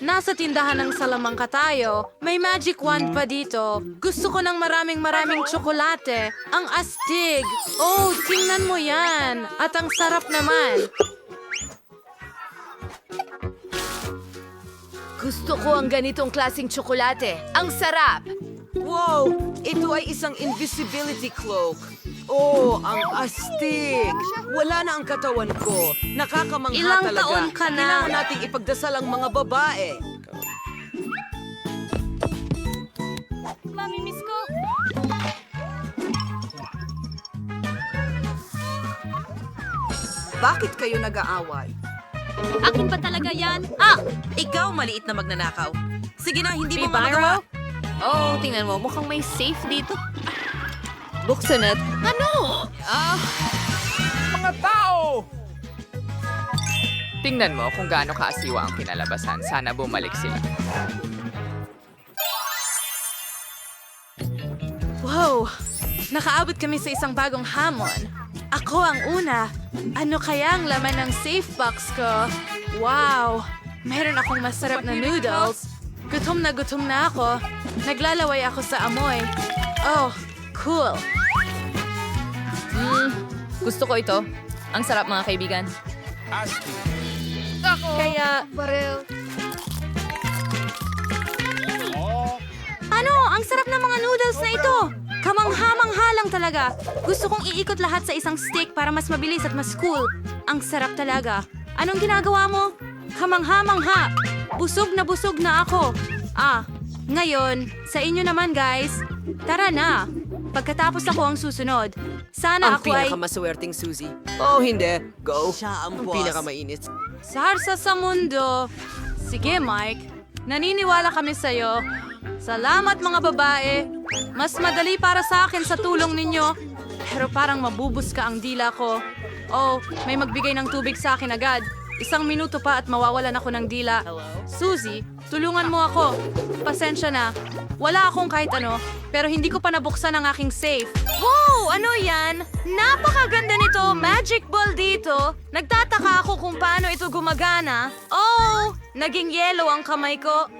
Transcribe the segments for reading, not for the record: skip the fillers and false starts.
Nasa tindahan ng salamangka tayo. May magic wand pa dito. Gusto ko ng maraming tsokolate. Ang astig! Oh, tingnan mo yan! At ang sarap naman! Gusto ko ang ganitong klaseng tsokolate. Ang sarap! Wow! Ito ay isang invisibility cloak. Oh, ang astig! Wala na ang katawan ko. Nakakamangha Ilang talaga. taon ka na? Kailangan nating ipagdasal ang mga babae. Mamimiss ko. Bakit kayo nag-aaway? Akin ba talaga yan? Ikaw maliit na magnanakaw. Sige na, hindi mo May magawa. Oh, tingnan mo. Mukhang may safe dito. Buksan at... Mga tao! Tingnan mo kung gaano kaasiwa ang kinalabasan. Sana bumalik sila. Wow! Nakaabot kami sa isang bagong hamon. Ako ang una. Ano kaya ang laman ng safe box ko? Wow! Meron akong masarap na noodles. Gutom na ako. Naglalaway ako sa amoy. Oh, cool. Gusto ko ito. Ang sarap, mga kaibigan. Kaya... Ano? Ang sarap ng mga noodles na ito! Kamangha-mangha lang talaga. Gusto kong iikot lahat sa isang stick para mas mabilis at mas cool. Ang sarap talaga. Anong ginagawa mo? Kamangha-mangha. Busog na ako. Ngayon, sa inyo naman guys. Tara na. Pagkatapos ako ang susunod. Sana Ang ako ay... pinakamaswerteng Suzy. Oh, hindi. Go. Siya ang Ang boss. pinakamainit. Sarsa sa mundo. Sige, Mike. Naniniwala kami sa'yo. Salamat, mga babae. Mas madali para sa akin sa tulong ninyo. Pero parang mabubus ka ang dila ko. Oh, may magbigay ng tubig sa akin agad. 1 minuto pa at mawawalan ako ng dila. Suzy, tulungan mo ako. Pasensya na. Wala akong kahit ano, pero hindi ko pa nabuksan ang aking safe. Wow! Ano yan? Napakaganda nito! Magic ball dito! Nagtataka ako kung paano ito gumagana. Oh! Naging yellow ang kamay ko.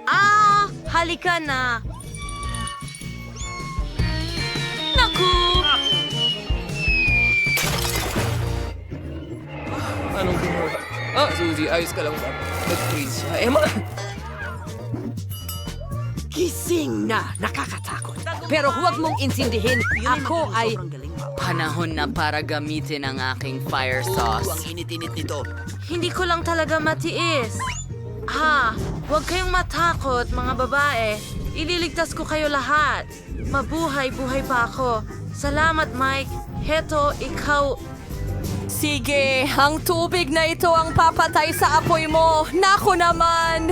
Halika na. Naku! Anong ginawa? Suzy, ayos ka lang ba? Nag-freeze siya. Gising na! Nakakatakot. Pero huwag mong intindihin. Ako ay... Panahon na para gamitin ang aking fire sauce. Hindi ko lang talaga matiis. Huwag kayong matakot, mga babae. Ililigtas ko kayo lahat. Mabuhay-buhay pa ako. Salamat, Mike. Heto, ikaw... Sige, ang tubig na ito ang papatay sa apoy mo. Nako naman!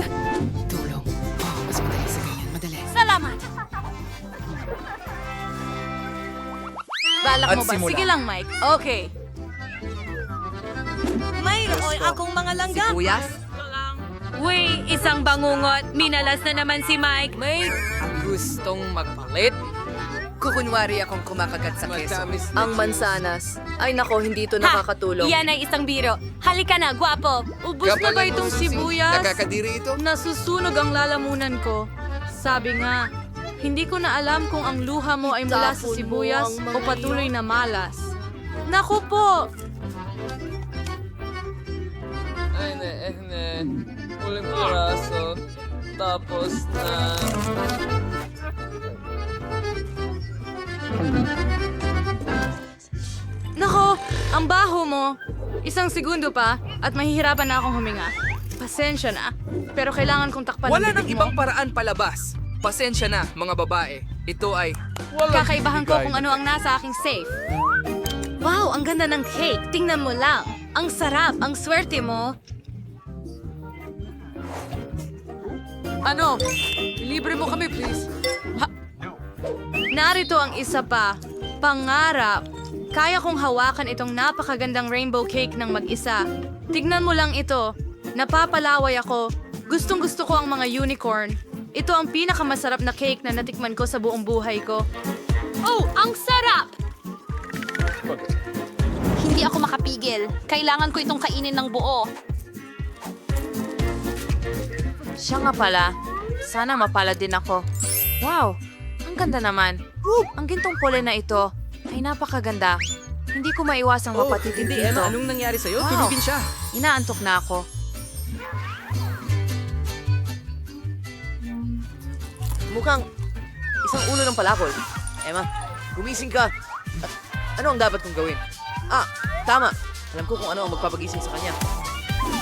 Tulong. Oh, mas madali sa ganyan. Madali. Salamat! Balak At mo ba? simula. Sige lang, Mike. Okay. Mayroon akong mga langgam. Sibuyas? Uy, isang bangungot. Minalas na naman si Mike. May gustong magpalit? Kukunwari akong kumakagat sa keso. Matamis Ang mansanas. Ay nako, hindi ito nakakatulong. Iyan ay isang biro. Halika na, gwapo. Ubus na ba itong sibuyas? Nakakadiri ito? Nasusunog ang lalamunan ko. Sabi nga, hindi ko na alam kung ang luha mo ay mula sa Itapon mo sibuyas ang mga o patuloy na malas. Naku po! Ay, Uling piraso. Tapos na... Nako, ang baho mo. 1 segundo pa at mahihirapan na akong huminga. Pasensya na, pero kailangan kong takpan Wala ang nang bibig ibang mo. paraan palabas. Pasensya na, mga babae. Ito ay... Kakaibahan ko kung ano ang nasa aking safe. Wow, ang ganda ng cake. Tingnan mo lang. Ang sarap, ang swerte mo. Ano? Libre mo kami, please. Narito ang isa pa. Pangarap. Kaya kong hawakan itong napakagandang rainbow cake ng mag-isa. Tignan mo lang ito. Napapalaway ako. Gustong-gusto ko ang mga unicorn. Ito ang pinakamasarap na cake na natikman ko sa buong buhay ko. Oh, ang sarap! Hindi ako makapigil. Kailangan ko itong kainin ng buo. Siya nga pala. Sana mapalad din ako. Wow, ang ganda naman. Ang gintong pule na ito ay napakaganda. Hindi ko maiwasang mapatitig Hindi, dito. Emma, anong nangyari sa'yo? Wow. Tulugin siya. Inaantok na ako. Mukhang isang ulo ng palakol. Emma, gumising ka. Ano ang dapat kong gawin? Ah, tama. Alam ko kung ano ang magpapagising sa kanya.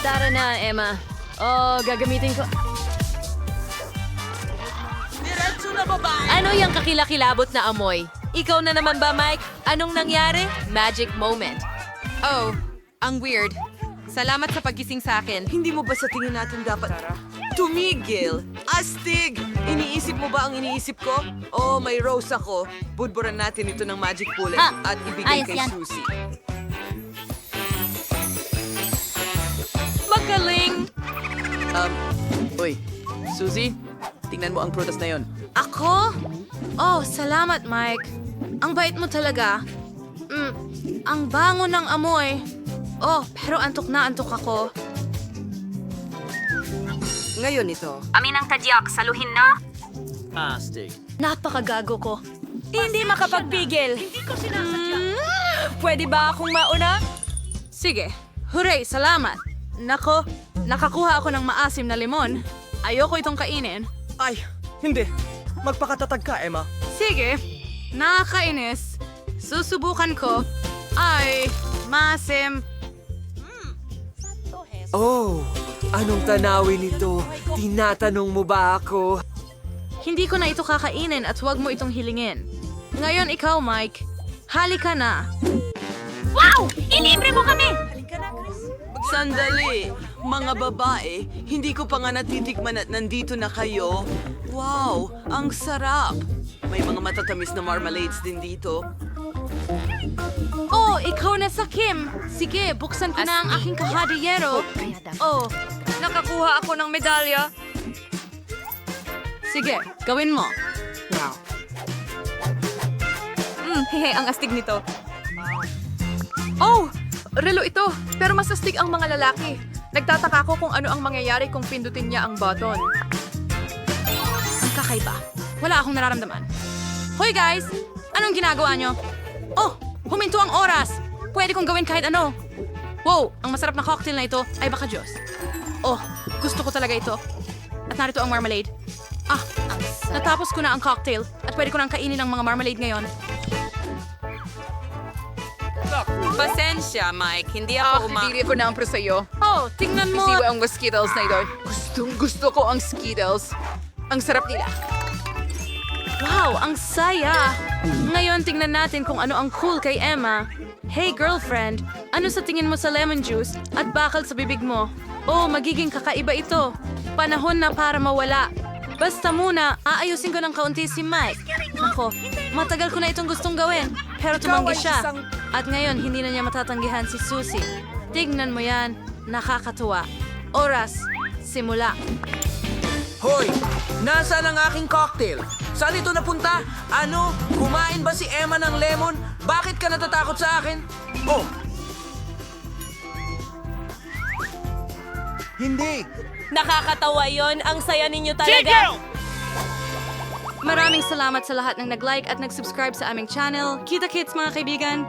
Tara na, Emma. Oh, gagamitin ko. Ano yung kakilakilabot na amoy? Ikaw na naman ba, Mike? Anong nangyari? Magic moment. Oh, ang weird. Salamat sa paggising sa akin. Hindi mo ba sa tingin natin dapat tumigil? Astig! Iniisip mo ba ang iniisip ko? Oh, may rose ako. Budburan natin ito ng magic bullet at ibigay kay Susie. Magaling! Uy, Suzy, tingnan mo ang prutas na yon. Ako? Oh, salamat, Mike. Ang bait mo talaga. Ang bango ng amoy. Oh, pero antok na antok ako. Ngayon ito. Aminang tadyak, saluhin na. Napakagago ko. Hindi makapagpigil. Pwede ba akong mauna? Sige. Hooray, salamat. Nako, nakakuha ako ng maasim na limon. Ayoko itong kainin. Ay, hindi. Magpakatatag ka, Emma. Sige. Nakakainis. Susubukan ko. Ay, maasim. Oh, anong tanawin ito? Tinatanong mo ba ako? Hindi ko na ito kakainin at huwag mo itong hilingin. Ngayon ikaw, Mike. Halika na. Wow! Ilibre mo kami! Sandali, mga babae, hindi ko pa nga natitikman at nandito na kayo. Wow, ang sarap! May mga matatamis na marmalades din dito. Oh, ikaw na sa Kim. Sige, buksan ko na ang aking kahadiyero. Oh, nakakuha ako ng medalya. Sige, gawin mo. Wow. Hehe, ang astig nito. Oh! Relo ito, pero mas astig ang mga lalaki. Nagtataka ko kung ano ang mangyayari kung pindutin niya ang button. Ang kakaiba. Wala akong nararamdaman. Hoy guys! Anong ginagawa nyo? Oh! Huminto ang oras! Pwede kong gawin kahit ano. Wow! Ang masarap na cocktail na ito ay baka Diyos. Oh! Gusto ko talaga ito. At narito ang marmalade. Ah! Natapos ko na ang cocktail at pwede ko nang kainin ang mga marmalade ngayon. Pasensya, Mike. Hindi ako Hindi ko na ang pro sa'yo. Oh! Tingnan mo! Siwa ang Skittles na ito. Gusto ko ang Skittles. Ang sarap nila. Wow! Ang saya! Ngayon tingnan natin kung ano ang cool kay Emma. Hey girlfriend! Ano sa tingin mo sa lemon juice at bakal sa bibig mo? Oh, magiging kakaiba ito. Panahon na para mawala. Basta muna, aayusin ko ng kaunti si Mike. Ako, matagal ko na itong gustong gawin. Pero tumanggi siya. At ngayon, hindi na niya matatanggihan si Susie. Tignan mo yan. Nakakatuwa. Oras. Simula. Hoy! Nasaan ang aking cocktail? Saan ito napunta? Ano? Kumain ba si Emma ng lemon? Bakit ka natatakot sa akin? Oh! Hindi! Nakakatawa yon. Ang saya ninyo talaga. Maraming salamat sa lahat ng nag-like at nag-subscribe sa aming channel. Kita-kits mga kaibigan!